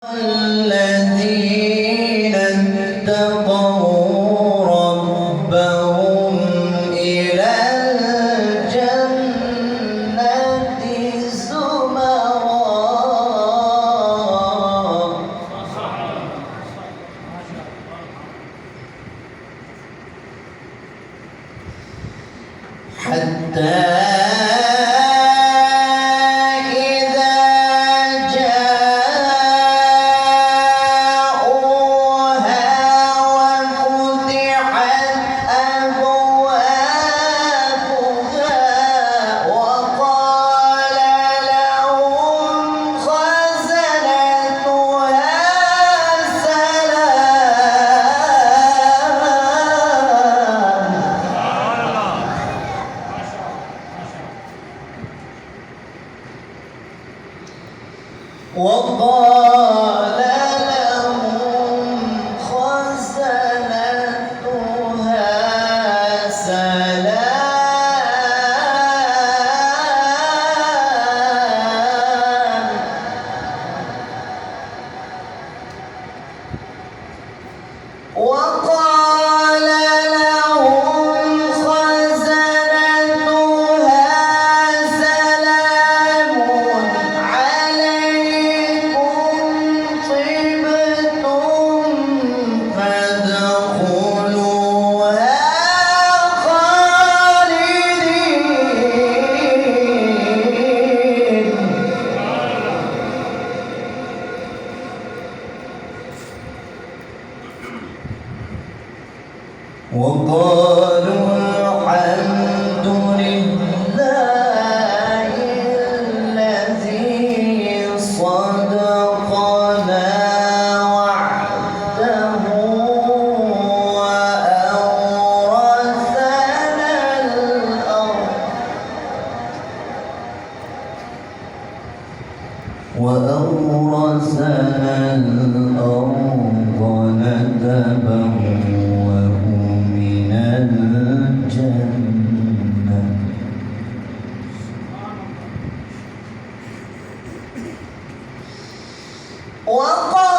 الذين اتقوا ربهم إلى الجنة زمرا حتى وقال لهم خزنتها سلام وقال لهم خزنتها سلام عليكم طبتم فادخلوها خالدين وقالوا الحمد لله الذي صدقنا وعده وأورثنا الأرض نتبوأ من الجنة وقال